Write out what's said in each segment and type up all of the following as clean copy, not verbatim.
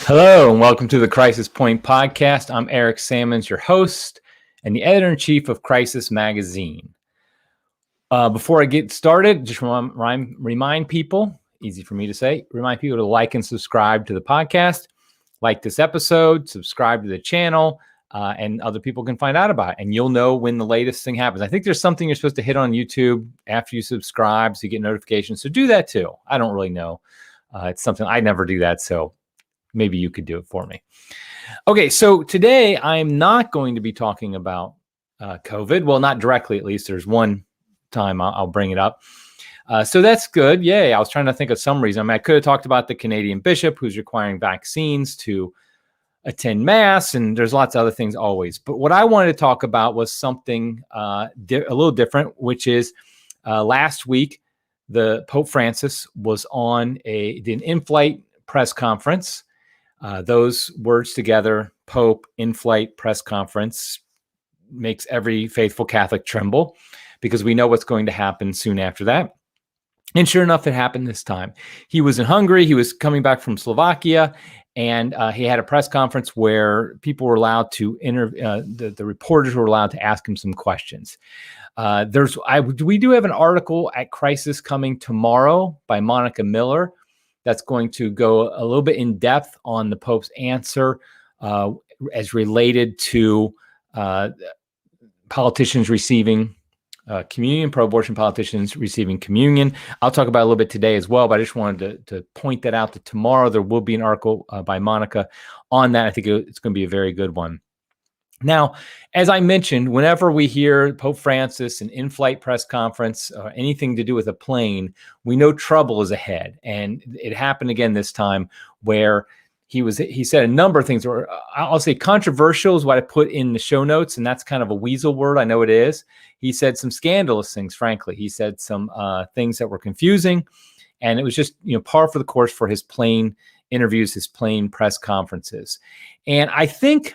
Hello, and welcome to the Crisis Point podcast. I'm Eric Sammons, your host and the editor-in-chief of Crisis Magazine. Before I get started, just remind people, easy for me to say, remind people to like and subscribe to the podcast, like this episode, subscribe to the channel, and other people can find out about it, and you'll know when the latest thing happens. I think there's something you're supposed to hit on YouTube after you subscribe so you get notifications, so do that too. I don't really know. It's something I never do that, so maybe you could do it for me. Okay, so today I'm not going to be talking about COVID. Well, not directly, at least. There's one time I'll bring it up. So that's good. Yay. I was trying to think of some reason. I could have talked about the Canadian bishop who's requiring vaccines to attend mass, and there's lots of other things always. But what I wanted to talk about was something a little different, which is last week, the Pope Francis was on an in-flight press conference. Those words together, Pope, in-flight press conference, makes every faithful Catholic tremble because we know what's going to happen soon after that. And sure enough, it happened this time. He was in Hungary. He was coming back from Slovakia, and he had a press conference where people were allowed to the reporters were allowed to ask him some questions. We do have an article at Crisis coming tomorrow by Monica Miller that's going to go a little bit in depth on the Pope's answer as related to politicians receiving communion, pro-abortion politicians receiving communion. I'll talk about it a little bit today as well, but I just wanted to point that out that tomorrow there will be an article by Monica on that. I think it's going to be a very good one. Now, as I mentioned, whenever we hear Pope Francis, an in-flight press conference, or anything to do with a plane, we know trouble is ahead. And it happened again this time where he said a number of things, or I'll say controversial is what I put in the show notes, and that's kind of a weasel word. I know it is. He said some scandalous things, frankly. He said some things that were confusing, and it was just par for the course for his plane interviews, his plane press conferences. And I think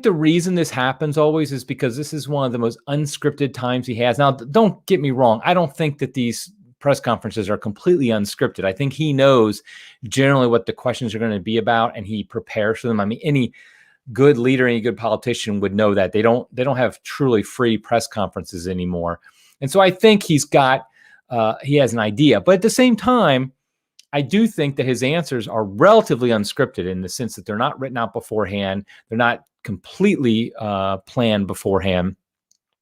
the reason this happens always is because this is one of the most unscripted times he has. Now, don't get me wrong. I don't think that these press conferences are completely unscripted. I think he knows generally what the questions are going to be about, and he prepares for them. I mean, any good leader, any good politician would know that they don't have truly free press conferences anymore. And so I think he has an idea, but at the same time, I do think that his answers are relatively unscripted in the sense that they're not written out beforehand. They're not completely planned beforehand.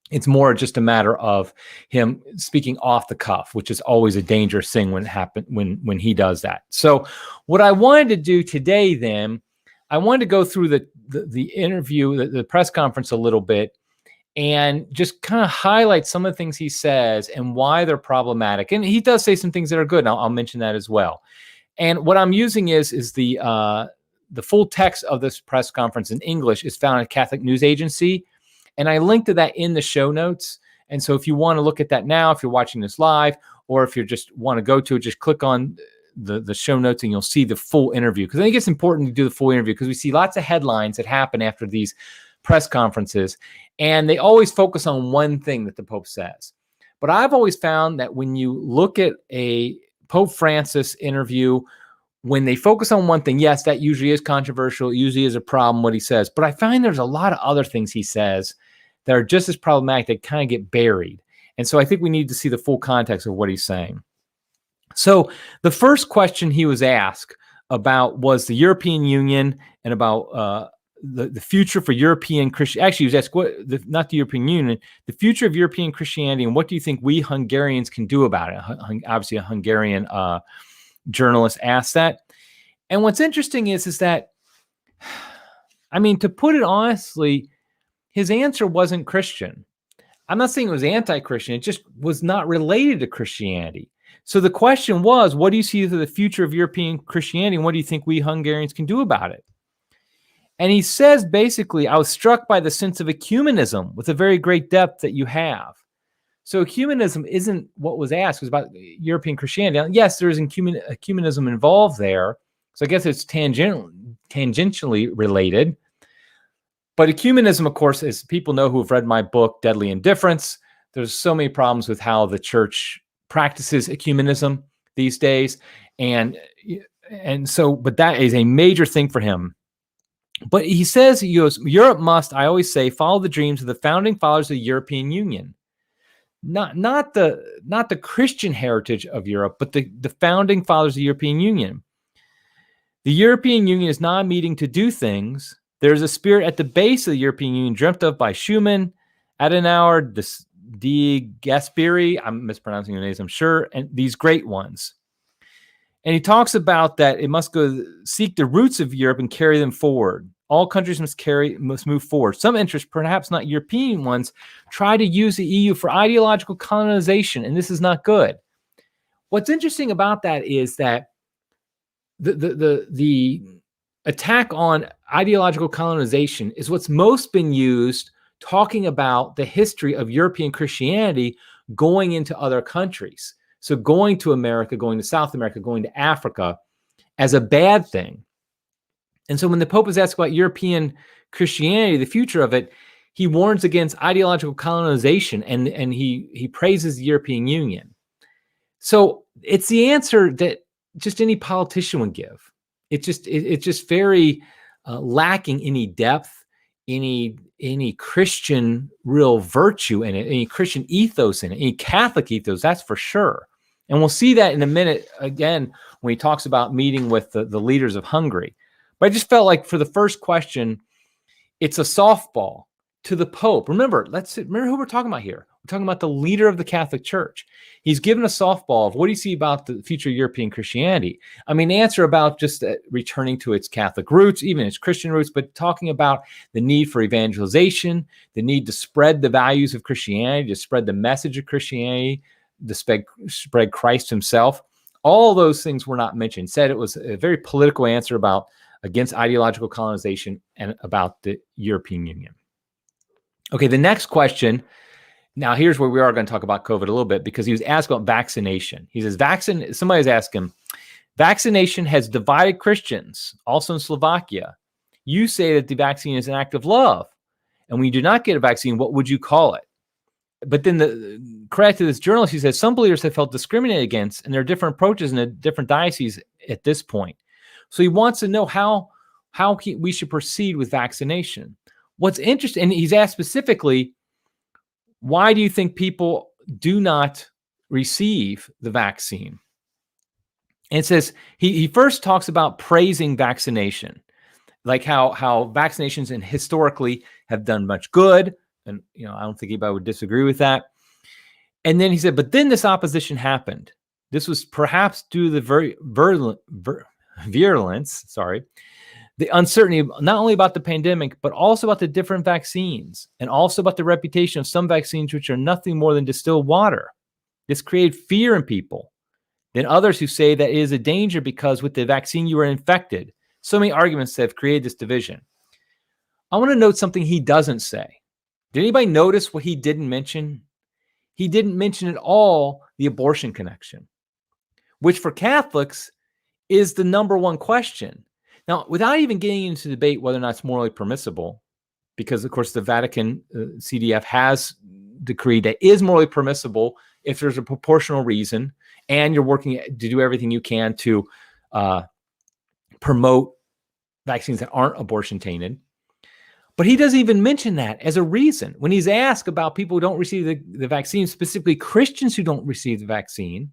It's more just a matter of him speaking off the cuff, which is always a dangerous thing when he does that. So what I wanted to do today, then, I wanted to go through the interview, the press conference a little bit, and just kind of highlight some of the things he says and why they're problematic. And he does say some things that are good, and I'll mention that as well. And what I'm using is the full text of this press conference in English is found at Catholic News Agency, and I linked to that in the show notes. And so if you want to look at that now, if you're watching this live, or if you just want to go to it, just click on the show notes and you'll see the full interview. Because I think it's important to do the full interview because we see lots of headlines that happen after these press conferences, and they always focus on one thing that the Pope says. But I've always found that when you look at a Pope Francis interview, when they focus on one thing, yes, that usually is controversial, usually is a problem what he says. But I find there's a lot of other things he says that are just as problematic that kind of get buried. And so I think we need to see the full context of what he's saying. So the first question he was asked about was the European Union and about the future for European Christian. Actually, he was asked not the European Union, the future of European Christianity, and what do you think we Hungarians can do about it? Obviously, a Hungarian journalist asked that. And what's interesting is that, I mean, to put it honestly, his answer wasn't Christian. I'm not saying it was anti-Christian. It just was not related to Christianity. So the question was, what do you see as the future of European Christianity? And what do you think we Hungarians can do about it? And he says, basically, I was struck by the sense of ecumenism with a very great depth that you have. So ecumenism isn't what was asked. It was about European Christianity. Now, yes, there is ecumenism involved there. So I guess it's tangentially related. But ecumenism, of course, as people know who have read my book, Deadly Indifference, there's so many problems with how the church practices ecumenism these days. And but that is a major thing for him. But he says, he goes, Europe must, I always say, follow the dreams of the founding fathers of the European Union. Not the Christian heritage of Europe, but the founding fathers of the European Union. The European Union is not a meeting to do things. There's a spirit at the base of the European Union dreamt of by Schumann, Adenauer, De Gasperi, I'm mispronouncing the names, I'm sure, and these great ones. And he talks about that it must go seek the roots of Europe and carry them forward. All countries must move forward. Some interests, perhaps not European ones, try to use the EU for ideological colonization, and this is not good. What's interesting about that is that the attack on ideological colonization is what's most been used talking about the history of European Christianity going into other countries. So going to America, going to South America, going to Africa as a bad thing. And so when the Pope is asked about European Christianity, the future of it, he warns against ideological colonization and he praises the European Union. So it's the answer that just any politician would give. It's just very lacking any depth, any Christian real virtue in it, any Christian ethos in it, any Catholic ethos, that's for sure. And we'll see that in a minute again when he talks about meeting with the leaders of Hungary. But I just felt like for the first question, it's a softball to the Pope. Remember who we're talking about here. We're talking about the leader of the Catholic Church. He's given a softball of what do you see about the future of European Christianity? I mean, answer about just returning to its Catholic roots, even its Christian roots, but talking about the need for evangelization, the need to spread the values of Christianity, to spread the message of Christianity, to spread Christ himself. All those things were not mentioned. Said it was a very political answer against ideological colonization and about the European Union. Okay, the next question. Now, here's where we are going to talk about COVID a little bit because he was asked about vaccination. He says, somebody's asked him, vaccination has divided Christians, also in Slovakia. You say that the vaccine is an act of love. And when you do not get a vaccine, what would you call it? But then the credit to this journalist, he says, some believers have felt discriminated against, and there are different approaches in the different dioceses at this point. So he wants to know how we should proceed with vaccination. What's interesting, and he's asked specifically, why do you think people do not receive the vaccine? And it says he first talks about praising vaccination, like how vaccinations and historically have done much good. And I don't think anybody would disagree with that. And then he said, but then this opposition happened. This was perhaps due to the virulence, the uncertainty, not only about the pandemic, but also about the different vaccines and also about the reputation of some vaccines, which are nothing more than distilled water. This created fear in people. Then others who say that it is a danger because with the vaccine you are infected. So many arguments that have created this division. I want to note something he doesn't say. Did anybody notice what he didn't mention? He didn't mention at all the abortion connection, which for Catholics is the number one question. Now, without even getting into debate whether or not it's morally permissible, because, of course, the Vatican CDF has decreed that is morally permissible if there's a proportional reason and you're working to do everything you can to promote vaccines that aren't abortion-tainted. But he doesn't even mention that as a reason. When he's asked about people who don't receive the vaccine, specifically Christians who don't receive the vaccine,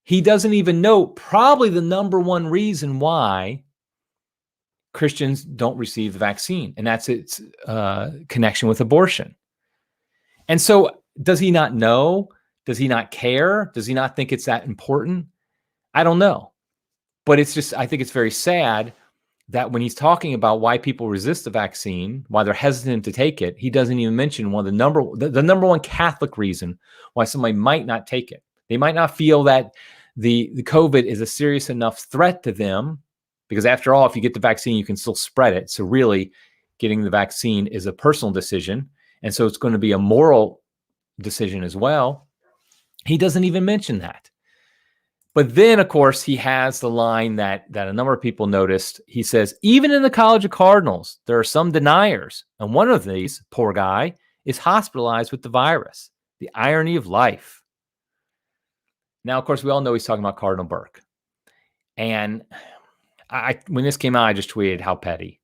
he doesn't even know probably the number one reason why Christians don't receive the vaccine, and that's its connection with abortion. And so does he not know? Does he not care? Does he not think it's that important? I don't know. But I think it's very sad that when he's talking about why people resist the vaccine, why they're hesitant to take it, he doesn't even mention the number one Catholic reason why somebody might not take it. They might not feel that the COVID is a serious enough threat to them, because after all, if you get the vaccine, you can still spread it. So really, getting the vaccine is a personal decision. And so it's going to be a moral decision as well. He doesn't even mention that. But then, of course, he has the line that a number of people noticed. He says, even in the College of Cardinals, there are some deniers. And one of these, poor guy, is hospitalized with the virus. The irony of life. Now, of course, we all know he's talking about Cardinal Burke. And when this came out, I just tweeted how petty.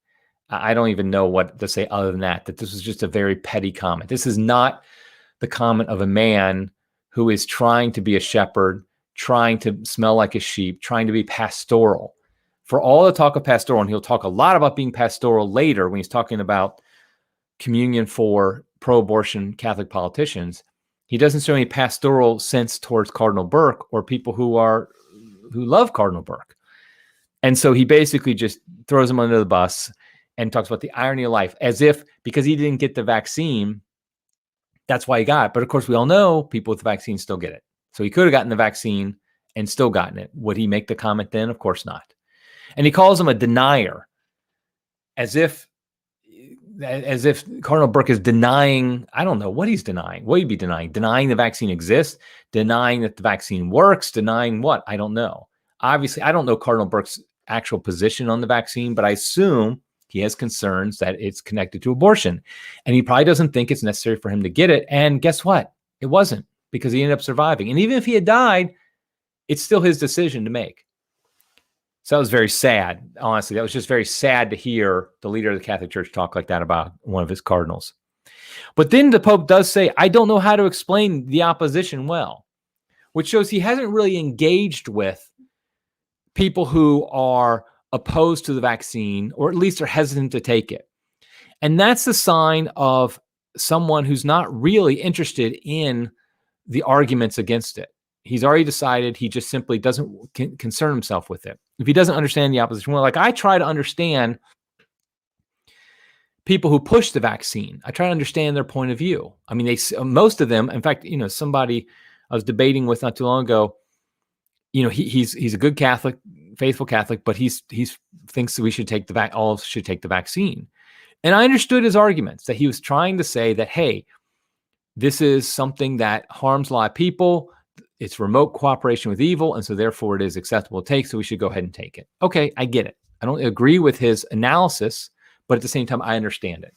I don't even know what to say other than that this was just a very petty comment. This is not the comment of a man who is trying to be a shepherd, trying to smell like a sheep, trying to be pastoral. For all the talk of pastoral, and he'll talk a lot about being pastoral later when he's talking about communion for pro-abortion Catholic politicians, he doesn't show any pastoral sense towards Cardinal Burke or people who love Cardinal Burke. And so he basically just throws him under the bus and talks about the irony of life, as if because he didn't get the vaccine, that's why he got it. But of course, we all know people with the vaccine still get it. So he could have gotten the vaccine and still gotten it. Would he make the comment then? Of course not. And he calls him a denier, as if Cardinal Burke is denying, I don't know what he's denying. What he'd be denying? Denying the vaccine exists, denying that the vaccine works, denying what? I don't know. Obviously, I don't know Cardinal Burke's actual position on the vaccine, but I assume he has concerns that it's connected to abortion. And he probably doesn't think it's necessary for him to get it. And guess what? It wasn't, because he ended up surviving. And even if he had died, it's still his decision to make. So that was very sad. Honestly, that was just very sad to hear the leader of the Catholic Church talk like that about one of his cardinals. But then the Pope does say, I don't know how to explain the opposition well, which shows he hasn't really engaged with people who are opposed to the vaccine, or at least are hesitant to take it. And that's the sign of someone who's not really interested in the arguments against it. He's already decided he just simply doesn't concern himself with it. If he doesn't understand the opposition, well, like I try to understand people who push the vaccine. I try to understand their point of view. I mean, most of them, in fact, somebody I was debating with not too long ago, he's a good Catholic, faithful Catholic, but he thinks that we should take all should take the vaccine. And I understood his arguments, that he was trying to say that, hey, this is something that harms a lot of people. It's remote cooperation with evil, and so therefore it is acceptable to take, so we should go ahead and take it. Okay, I get it. I don't agree with his analysis, but at the same time, I understand it.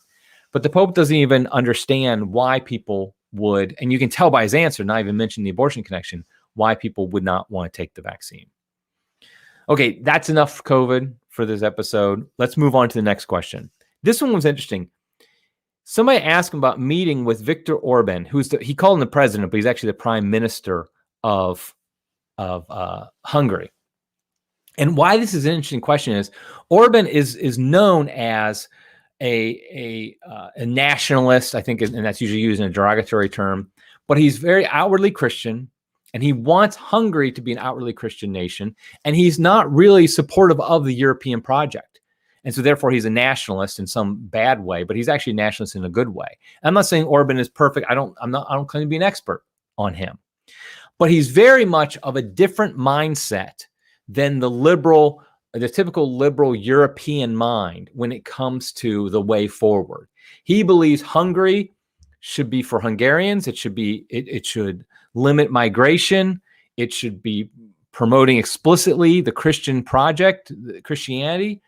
But the Pope doesn't even understand why people would, and you can tell by his answer, not even mention the abortion connection, why people would not want to take the vaccine. Okay, that's enough for COVID for this episode. Let's move on to the next question. This one was interesting. Somebody asked him about meeting with Viktor Orban, he called him the president, but he's actually the prime minister of Hungary. And why this is an interesting question is Orban is known as a nationalist, I think, and that's usually used in a derogatory term, but he's very outwardly Christian, and he wants Hungary to be an outwardly Christian nation, and he's not really supportive of the European project. And so therefore he's a nationalist in some bad way, but he's actually a nationalist in a good way. I'm not saying Orban is perfect. I don't claim to be an expert on him. But he's very much of a different mindset than the typical liberal European mind when it comes to the way forward. He believes Hungary should be for Hungarians. It should limit migration. It should be promoting explicitly the Christian project, Christianity.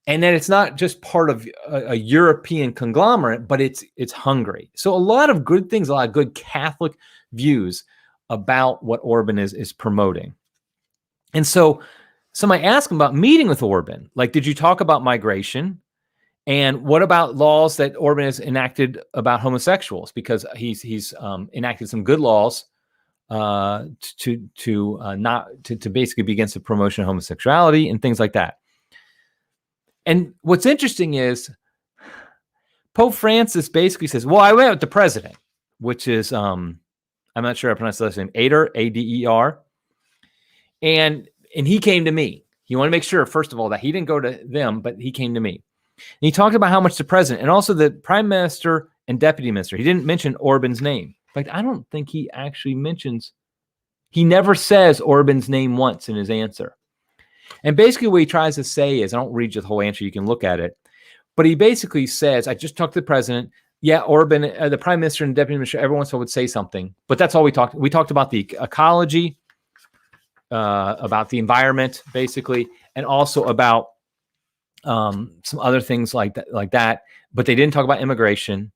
And that it's not just part of a European conglomerate, but it's Hungary. So a lot of good things, a lot of good Catholic views about what Orban is promoting. And so somebody asked him about meeting with Orban. Like, did you talk about migration? And what about laws that Orban has enacted about homosexuals? Because he's enacted some good laws to basically be against the promotion of homosexuality and things like that. And what's interesting is Pope Francis basically says, well, I went with the president, which is, I'm not sure I pronounced the last name, Ader, A-D-E-R. And he came to me. He wanted to make sure, first of all, that he didn't go to them, but he came to me. And he talked about how much the president and also the prime minister and deputy minister, he didn't mention Orban's name. In fact, I don't think he actually he never says Orban's name once in his answer. And basically what he tries to say is, I don't read you the whole answer, you can look at it, but he basically says, I just talked to the president. Yeah, Orban, the prime minister and deputy minister, every once in a while would say something, but that's all we talked. We talked about the ecology, about the environment, basically, and also about some other things like that. But they didn't talk about immigration.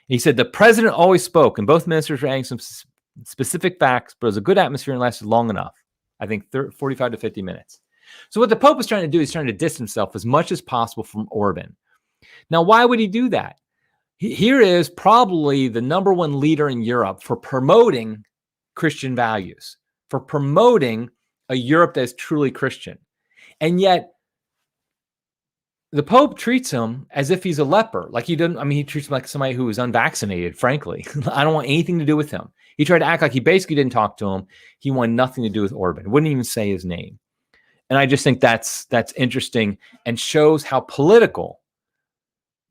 He said the president always spoke, and both ministers were adding some specific facts, but it was a good atmosphere and lasted long enough. I think 45 to 50 minutes. So what the Pope is trying to do is trying to distance himself as much as possible from Orban. Now, why would he do that? Here is probably the number one leader in Europe for promoting Christian values, for promoting a Europe that is truly Christian. And yet the Pope treats him as if he's a leper. Like he treats him like somebody who is unvaccinated, frankly. I don't want anything to do with him. He tried to act like he basically didn't talk to him. He wanted nothing to do with Orban. Wouldn't even say his name. And I just think that's interesting and shows how political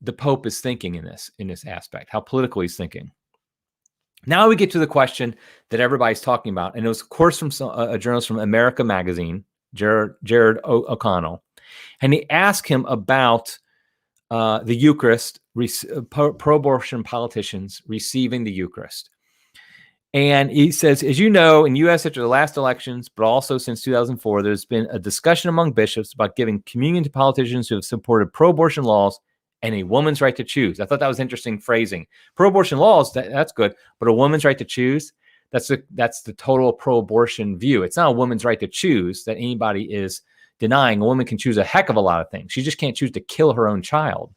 the Pope is thinking in this aspect, how political he's thinking. Now we get to the question that everybody's talking about. And it was, of course, from a journalist from America Magazine, Jared O'Connell. And he asked him about the Eucharist, pro-abortion politicians receiving the Eucharist. And he says, as you know, in the U.S. after the last elections, but also since 2004, there's been a discussion among bishops about giving communion to politicians who have supported pro-abortion laws and a woman's right to choose. I thought that was interesting phrasing. Pro-abortion laws, that's good, but a woman's right to choose, that's the total pro-abortion view. It's not a woman's right to choose that anybody is denying. A woman can choose a heck of a lot of things. She just can't choose to kill her own child.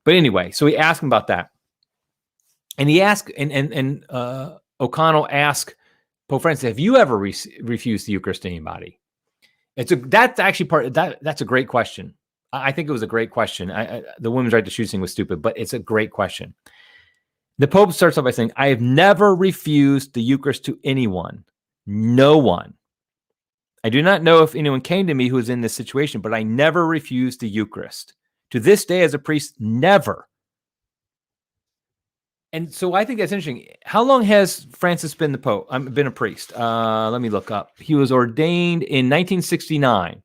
But anyway, so he asked him about that. And he asked, and O'Connell asked Pope Francis, have you ever refused the Eucharist to anybody? That's a great question. I think it was a great question. The women's right to choose thing was stupid, but it's a great question. The Pope starts off by saying, I have never refused the Eucharist to anyone. No one. I do not know if anyone came to me who was in this situation, but I never refused the Eucharist. To this day, as a priest, never. And so I think that's interesting. How long has Francis been the Pope? Been a priest? Let me look up. He was ordained in 1969.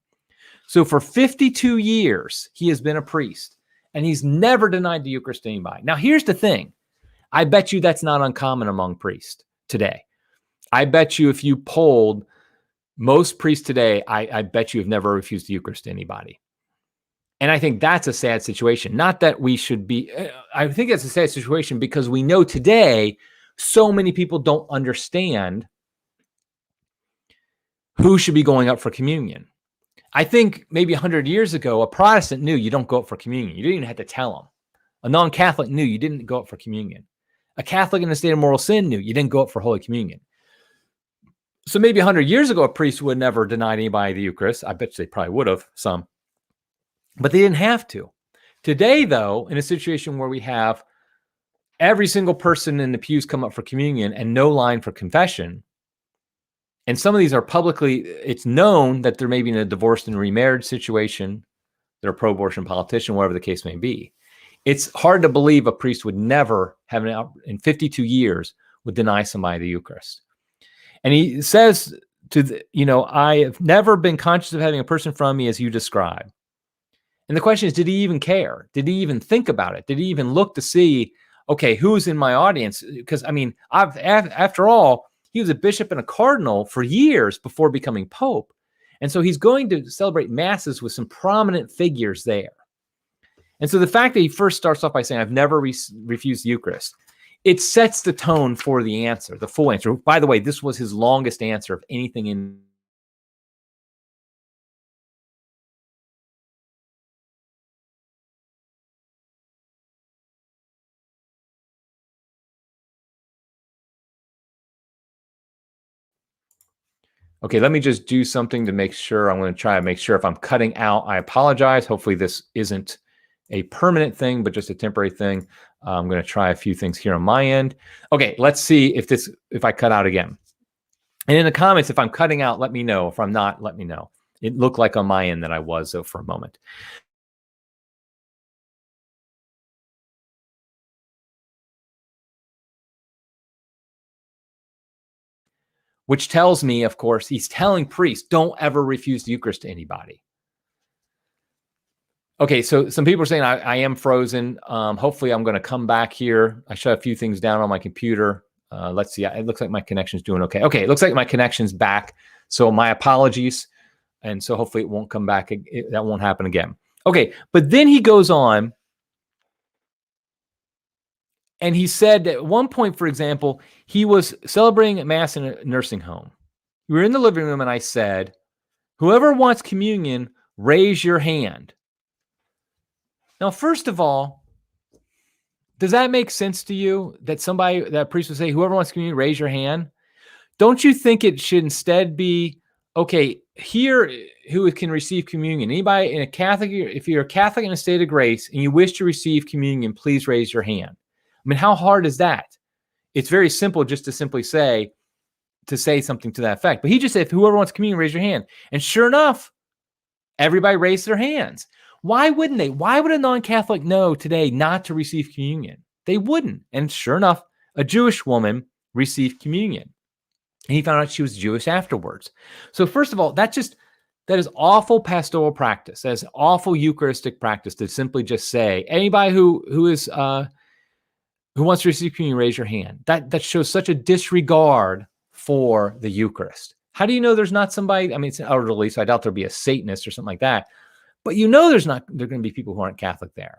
So for 52 years, he has been a priest, and he's never denied the Eucharist to anybody. Now, here's the thing. I bet you that's not uncommon among priests today. I bet you if you polled most priests today, I bet you have never refused the Eucharist to anybody. And I think that's a sad situation. Not that we should be, I think it's a sad situation because we know today so many people don't understand who should be going up for communion. I think maybe 100 years ago, a Protestant knew you don't go up for communion. You didn't even have to tell them. A non-Catholic knew you didn't go up for communion. A Catholic in a state of mortal sin knew you didn't go up for Holy Communion. So maybe 100 years ago, a priest would never deny anybody the Eucharist. I bet you they probably would have, some. But they didn't have to. Today, though, in a situation where we have every single person in the pews come up for communion and no line for confession, and some of these are publicly, it's known that they're maybe in a divorced and remarried situation, they're a pro-abortion politician, whatever the case may be. It's hard to believe a priest would never have, in 52 years, would deny somebody the Eucharist. And he says I have never been conscious of having a person from me as you describe. And the question is, did he even care? Did he even think about it? Did he even look to see, okay, who's in my audience? Because, after all, he was a bishop and a cardinal for years before becoming Pope. And so he's going to celebrate masses with some prominent figures there. And so the fact that he first starts off by saying, I've never refused the Eucharist, it sets the tone for the answer, the full answer. By the way, this was his longest answer of anything in. Okay, let me just do something to make sure. I'm going to try to make sure if I'm cutting out, I apologize. Hopefully this isn't a permanent thing, but just a temporary thing. I'm going to try a few things here on my end. Okay, let's see if I cut out again. And in the comments, if I'm cutting out, let me know. If I'm not, let me know. It looked like on my end that I was, though, for a moment. Which tells me, of course, he's telling priests, don't ever refuse the Eucharist to anybody. Okay, so some people are saying I am frozen. Hopefully I'm going to come back here. I shut a few things down on my computer. Let's see. It looks like my connection's doing okay. Okay, it looks like my connection's back. So my apologies. And so hopefully it won't come back. That won't happen again. Okay, but then he goes on. And he said at one point, for example, he was celebrating Mass in a nursing home. We were in the living room and I said, Whoever wants communion, raise your hand. Now, first of all, does that make sense to you that that priest would say, whoever wants communion, raise your hand? Don't you think it should instead be, okay, here who can receive communion? Anybody in a Catholic, if you're a Catholic in a state of grace and you wish to receive communion, please raise your hand. I mean, how hard is that? It's very simple just to simply say something to that effect. But he just said, if whoever wants communion, raise your hand. And sure enough, everybody raised their hands. Why wouldn't they? Why would a non-Catholic know today not to receive communion? They wouldn't. And sure enough, a Jewish woman received communion. And he found out she was Jewish afterwards. So first of all, that is awful pastoral practice. That is awful Eucharistic practice to simply just say, anybody who wants to receive communion, raise your hand. That shows such a disregard for the Eucharist. How do you know there's not somebody? I mean, it's an elderly, so I doubt there'll be a Satanist or something like that. But you know there are going to be people who aren't Catholic there.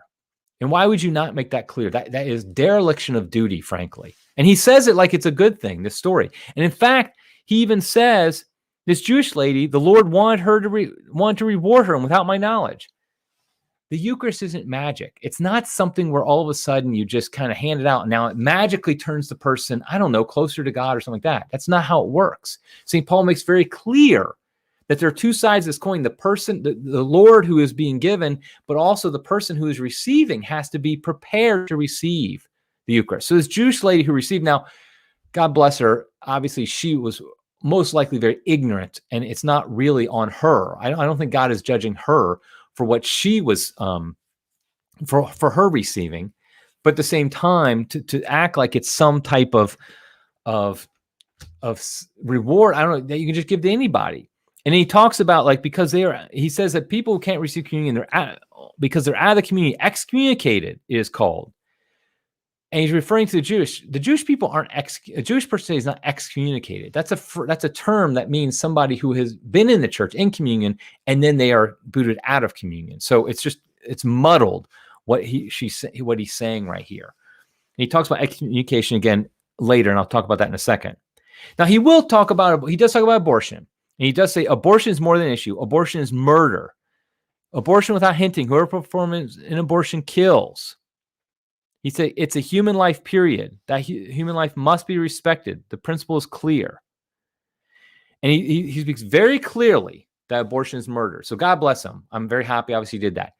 And why would you not make that clear? That is dereliction of duty, frankly. And he says it like it's a good thing, this story. And in fact, he even says, this Jewish lady, the Lord wanted to reward her, and without my knowledge. The Eucharist isn't magic. It's not something where all of a sudden you just kind of hand it out and now it magically turns the person, I don't know, closer to God or something like that. That's not how it works. St. Paul makes very clear that there are two sides of this coin. The person, the Lord who is being given, but also the person who is receiving has to be prepared to receive the Eucharist. So this Jewish lady who received, now, God bless her, obviously she was most likely very ignorant, and it's not really on her. I don't think God is judging her for what she was, for her receiving, but at the same time, to act like it's some type of reward, I don't know, that you can just give to anybody. And he talks about he says that people who can't receive communion, because they're out of the community, excommunicated it is called. And he's referring to the Jewish people aren't a Jewish person is not excommunicated. That's a term that means somebody who has been in the church in communion and then they are booted out of communion. So it's muddled what he's saying right here. And he talks about excommunication again later, and I'll talk about that in a second. Now he does talk about abortion. And he does say abortion is more than an issue. Abortion is murder. Abortion without hinting, whoever performs an abortion kills. He said it's a human life, period. That human life must be respected. The principle is clear. And he speaks very clearly that abortion is murder. So God bless him. I'm very happy, obviously, he did that.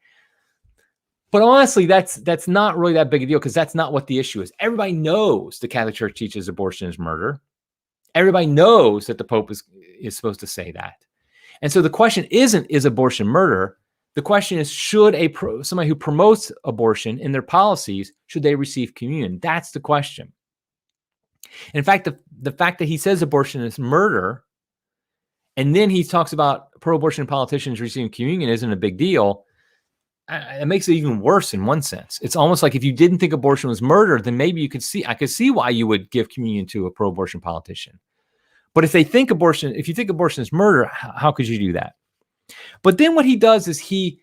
But honestly, that's not really that big a deal because that's not what the issue is. Everybody knows the Catholic Church teaches abortion is murder. Everybody knows that the Pope is supposed to say that. And so the question isn't, is abortion murder? The question is, should somebody who promotes abortion in their policies, should they receive communion? That's the question. In fact, the fact that he says abortion is murder, and then he talks about pro-abortion politicians receiving communion isn't a big deal, it makes it even worse in one sense. It's almost like if you didn't think abortion was murder, then maybe I could see why you would give communion to a pro-abortion politician. But if you think abortion is murder, how could you do that? But then what he does is he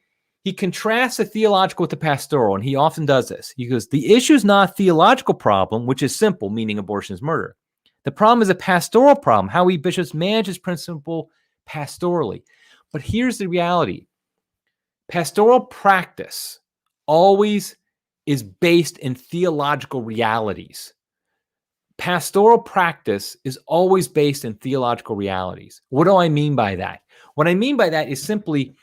contrasts the theological with the pastoral, and he often does this. He goes, the issue is not a theological problem, which is simple, meaning abortion is murder. The problem is a pastoral problem, how we bishops manage this principle pastorally. But here's the reality. Pastoral practice always is based in theological realities. Pastoral practice is always based in theological realities. What do I mean by that? What I mean by that is simply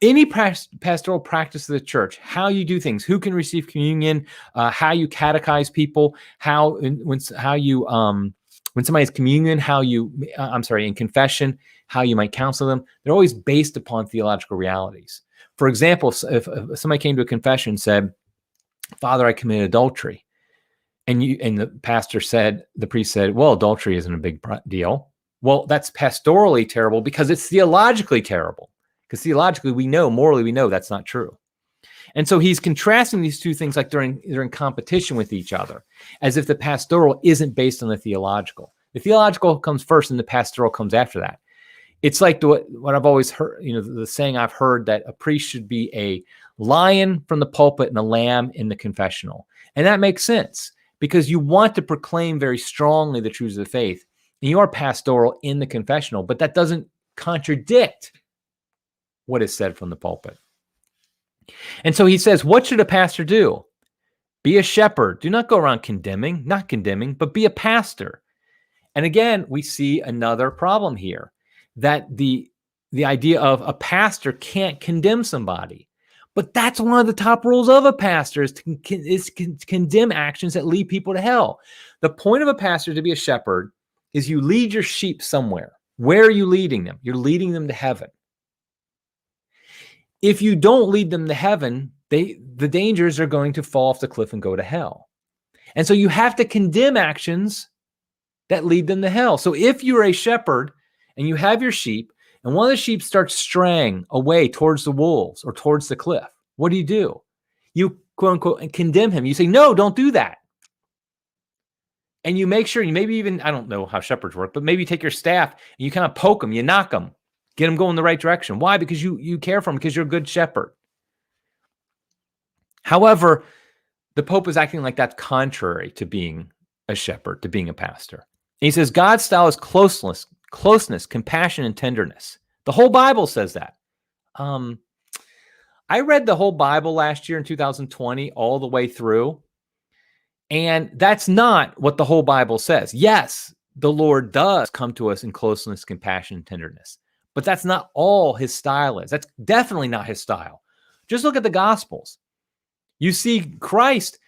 any pastoral practice of the church, how you do things, who can receive communion, how you catechize people, when somebody has communion, in confession, how you might counsel them. They're always based upon theological realities. For example, if somebody came to a confession and said, "Father, I committed adultery," and the priest said, "Well, adultery isn't a big deal." Well, that's pastorally terrible because it's theologically terrible. Because theologically, morally we know that's not true. And so he's contrasting these two things like they're in competition with each other, as if the pastoral isn't based on the theological. The theological comes first and the pastoral comes after that. It's like what I've always heard, the saying I've heard that a priest should be a lion from the pulpit and a lamb in the confessional. And that makes sense because you want to proclaim very strongly the truths of the faith. And you are pastoral in the confessional, but that doesn't contradict what is said from the pulpit. And so he says, what should a pastor do? Be a shepherd. Do not go around not condemning, but be a pastor. And again, we see another problem here, that the idea of a pastor can't condemn somebody. But that's one of the top rules of a pastor is to condemn actions that lead people to hell. The point of a pastor to be a shepherd is you lead your sheep somewhere. Where are you leading them? You're leading them to heaven. If you don't lead them to heaven, the dangers are going to fall off the cliff and go to hell. And so you have to condemn actions that lead them to hell. So if you're a shepherd and you have your sheep and one of the sheep starts straying away towards the wolves or towards the cliff, what do? You quote unquote condemn him. You say, no, don't do that. And you make sure, you maybe even, I don't know how shepherds work, but maybe you take your staff and you kind of poke them, you knock them, get them going the right direction. Why? Because you care for them, because you're a good shepherd. However, the Pope is acting like that's contrary to being a shepherd, to being a pastor. And he says, God's style is closeness, compassion, and tenderness. The whole Bible says that. I read the whole Bible last year in 2020, all the way through. And that's not what the whole Bible says. Yes, the Lord does come to us in closeness, compassion, and tenderness. But that's not all his style is. That's definitely not his style. Just look at the Gospels. You see Christ.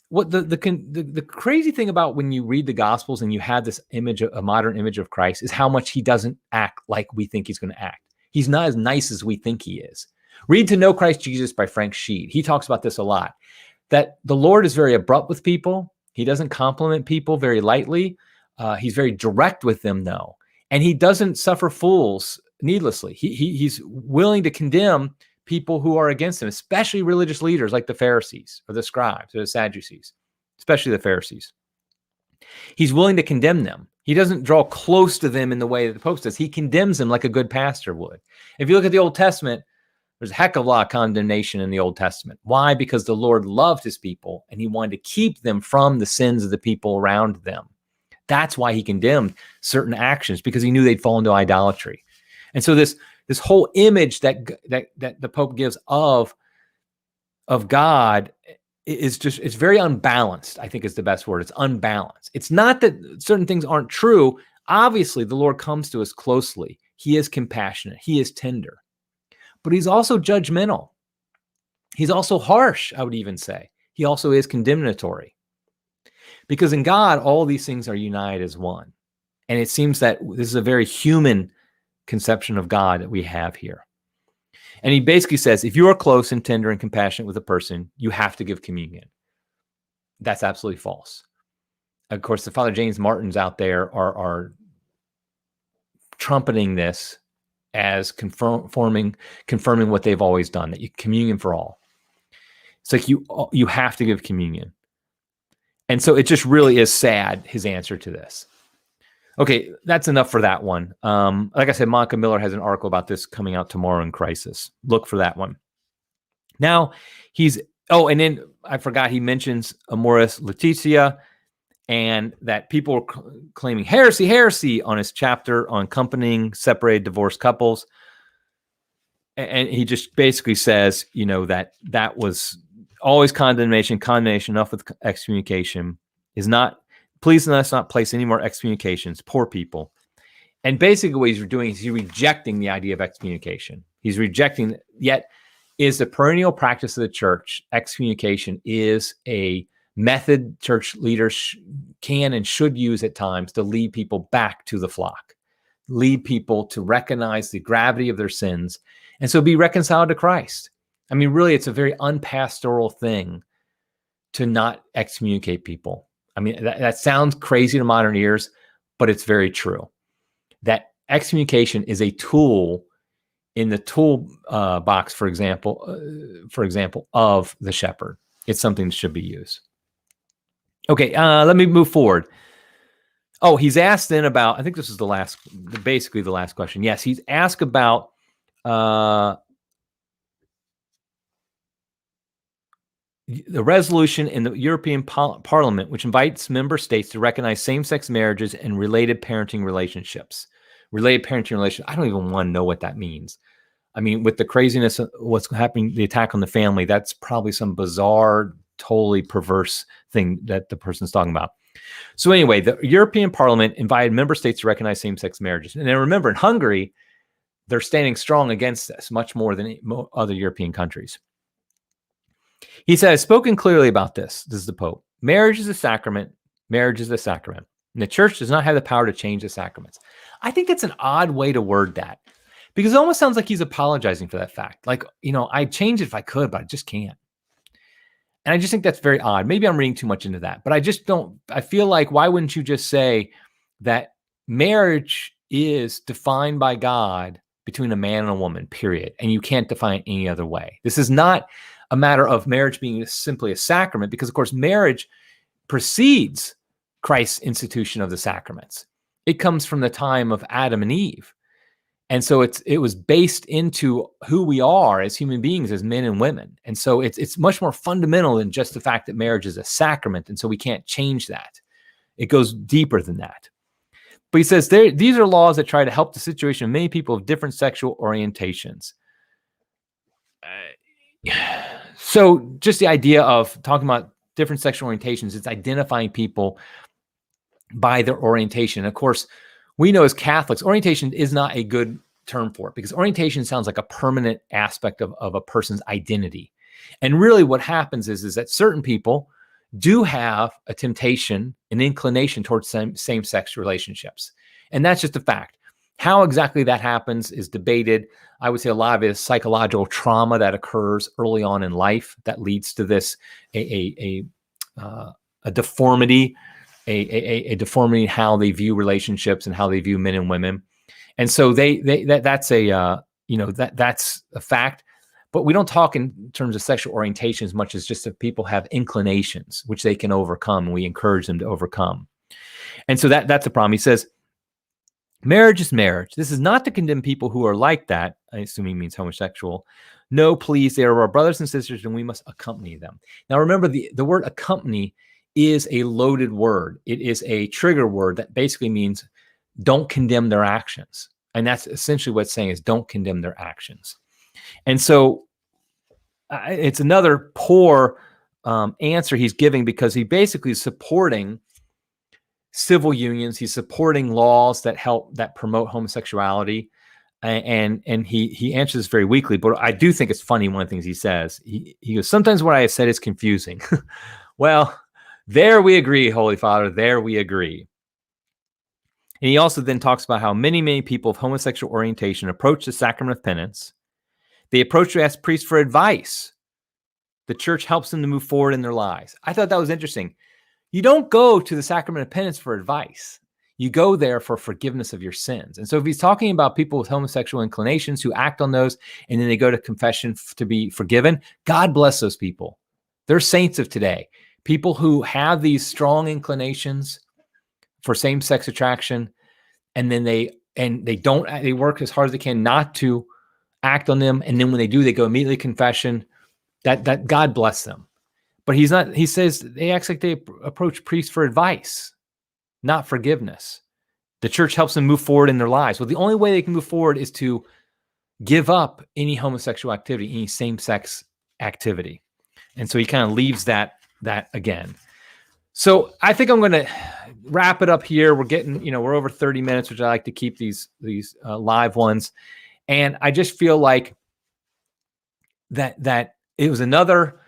What the crazy thing about when you read the Gospels and you have this image, a modern image of Christ, is how much he doesn't act like we think he's going to act. He's not as nice as we think he is. Read To Know Christ Jesus by Frank Sheed. He talks about this a lot, that the Lord is very abrupt with people. He doesn't compliment people very lightly. He's very direct with them, though. And he doesn't suffer fools needlessly. He's willing to condemn people who are against him, especially religious leaders like the Pharisees or the scribes or the Sadducees, especially the Pharisees. He's willing to condemn them. He doesn't draw close to them in the way that the Pope does. He condemns them like a good pastor would. If you look at the Old Testament, there's a heck of a lot of condemnation in the Old Testament. Why? Because the Lord loved his people and he wanted to keep them from the sins of the people around them. That's why he condemned certain actions, because he knew they'd fall into idolatry. And so this whole image that the Pope gives of God is it's very unbalanced, I think is the best word. It's unbalanced. It's not that certain things aren't true. Obviously, the Lord comes to us closely. He is compassionate. He is tender. But he's also judgmental. He's also harsh, I would even say. He also is condemnatory. Because in God, all these things are united as one. And it seems that this is a very human conception of God that we have here. And he basically says, if you are close and tender and compassionate with a person, you have to give communion. That's absolutely false. Of course, the Father James Martins out there are trumpeting this as confirming what they've always done, that you communion for all. It's like you have to give communion. And so it just really is sad, his answer to this. Okay, that's enough for that one. Like I said, Monica Miller has an article about this coming out tomorrow in Crisis. Look for that one. Now, and then I forgot, he mentions Amoris Laetitia, and that people are claiming heresy on his chapter on accompanying separated divorced couples. And he just basically says, that was always condemnation enough with excommunication is not, please let us not place any more excommunications, poor people. And basically what he's doing is he's rejecting the idea of excommunication. He's rejecting, yet is the perennial practice of the church. Excommunication is a method church leaders can and should use at times to lead people back to the flock, lead people to recognize the gravity of their sins, and so be reconciled to Christ. I mean, really, it's a very unpastoral thing to not excommunicate people. I mean, that sounds crazy to modern ears, but it's very true. That excommunication is a tool in the tool box, for example, of the shepherd. It's something that should be used. Okay, let me move forward. Oh, he's asked then about, I think this is basically the last question. Yes, he's asked about the resolution in the European Parliament, which invites member states to recognize same-sex marriages and related parenting relationships. related parenting relation. I don't even want to know what that means. I mean, with the craziness of what's happening, the attack on the family, that's probably some bizarre, totally perverse thing that the person's talking about. So anyway, the European Parliament invited member states to recognize same-sex marriages. And then remember, in Hungary, they're standing strong against this much more than other European countries. He says, spoken clearly about this. This is the Pope. Marriage is a sacrament. Marriage is a sacrament. And the church does not have the power to change the sacraments. I think that's an odd way to word that, because it almost sounds like he's apologizing for that fact. Like, I'd change it if I could, but I just can't. And I just think that's very odd. Maybe I'm reading too much into that, but I feel like, why wouldn't you just say that marriage is defined by God between a man and a woman, period. And you can't define it any other way. This is not a matter of marriage being simply a sacrament, because of course, marriage precedes Christ's institution of the sacraments. It comes from the time of Adam and Eve. And so it was based into who we are as human beings, as men and women. And so it's much more fundamental than just the fact that marriage is a sacrament. And so we can't change that. It goes deeper than that. But he says these are laws that try to help the situation of many people of different sexual orientations. So just the idea of talking about different sexual orientations, it's identifying people by their orientation. Of course, we know as Catholics, orientation is not a good term for it, because orientation sounds like a permanent aspect of a person's identity. And really what happens is that certain people do have a temptation, an inclination towards same-sex relationships. And that's just a fact. How exactly that happens is debated. I would say a lot of it is psychological trauma that occurs early on in life that leads to this, a deformity, a deformity in how they view relationships and how they view men and women. And so that's a fact. But we don't talk in terms of sexual orientation as much as just that people have inclinations, which they can overcome, and we encourage them to overcome. And so that's a problem. He says, marriage is marriage. This is not to condemn people who are like that. I assume he means homosexual. No, please, they are our brothers and sisters, and we must accompany them. Now, remember, the word accompany is a loaded word. It is a trigger word that basically means don't condemn their actions. And that's essentially what it's saying, is don't condemn their actions. And so it's another poor answer he's giving, because he basically is supporting civil unions. He's supporting laws that promote homosexuality. And he answers this very weakly, but I do think it's funny. One of the things he says, he goes, sometimes what I have said is confusing. Well, there we agree, Holy Father, there we agree. And he also then talks about how many, many people of homosexual orientation approach the sacrament of penance. They approach to ask priests for advice. The church helps them to move forward in their lives. I thought that was interesting. You don't go to the sacrament of penance for advice. You go there for forgiveness of your sins. And so if he's talking about people with homosexual inclinations who act on those, and then they go to confession to be forgiven, God bless those people. They're saints of today. People who have these strong inclinations for same-sex attraction, and then they work as hard as they can not to act on them. And then when they do, they go immediately confession. That God bless them. But he says they act like they approach priests for advice, not forgiveness. The church helps them move forward in their lives. Well, the only way they can move forward is to give up any homosexual activity, any same-sex activity. And so he kind of leaves that again. So I think I'm going to wrap it up here. We're getting, we're over 30 minutes, which I like to keep these live ones. And I just feel like that it was another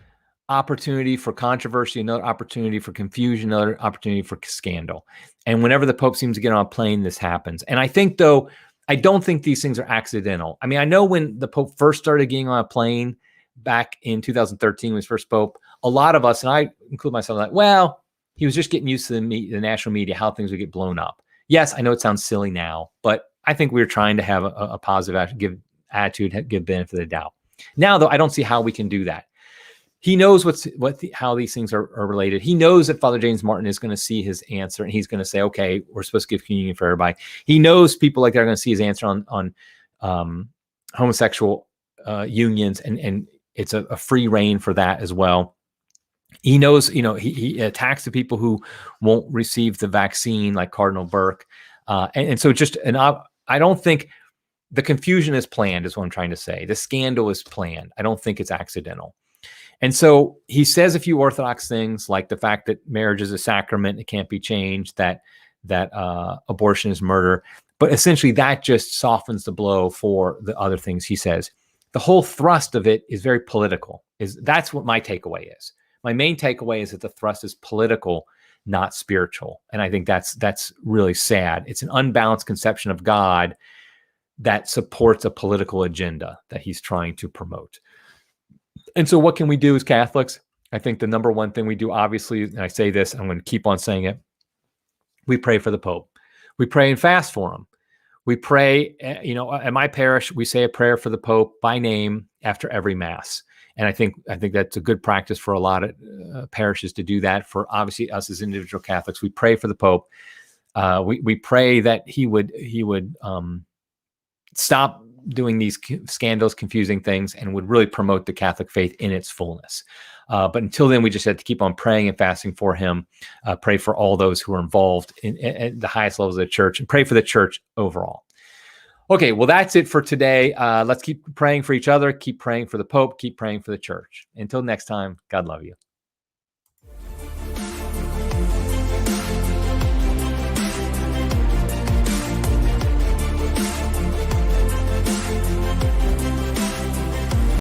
opportunity for controversy, another opportunity for confusion, another opportunity for scandal. And whenever the Pope seems to get on a plane, this happens. And I think, though, I don't think these things are accidental. I mean, I know when the Pope first started getting on a plane back in 2013, when he was first Pope, a lot of us, and I include myself, like, well, he was just getting used to the national media, how things would get blown up. Yes, I know it sounds silly now, but I think we were trying to have a positive attitude, give benefit of the doubt. Now, though, I don't see how we can do that. He knows how these things are related. He knows that Father James Martin is going to see his answer, and he's going to say, okay, we're supposed to give communion for everybody. He knows people like that are going to see his answer on homosexual unions, and it's a free reign for that as well. He knows, he attacks the people who won't receive the vaccine, like Cardinal Burke. And so just an I don't think the confusion is planned, is what I'm trying to say. The scandal is planned. I don't think it's accidental. And so he says a few orthodox things, like the fact that marriage is a sacrament, it can't be changed, that abortion is murder. But essentially, that just softens the blow for the other things he says. The whole thrust of it is very political. That's what my takeaway is. My main takeaway is that the thrust is political, not spiritual. And I think that's really sad. It's an unbalanced conception of God that supports a political agenda that he's trying to promote. And so what can we do as Catholics? I think the number one thing we do, obviously, and I say this, I'm going to keep on saying it, we pray for the Pope. We pray and fast for him. We pray, at my parish, we say a prayer for the Pope by name after every Mass. And I think that's a good practice for a lot of parishes to do that. For obviously us as individual Catholics, we pray for the Pope. We pray that he would stop doing these scandals, confusing things, and would really promote the Catholic faith in its fullness. But until then, we just have to keep on praying and fasting for him, pray for all those who are involved at the highest levels of the church, and pray for the church overall. Okay, well, that's it for today. Let's keep praying for each other, keep praying for the Pope, keep praying for the church. Until next time, God love you.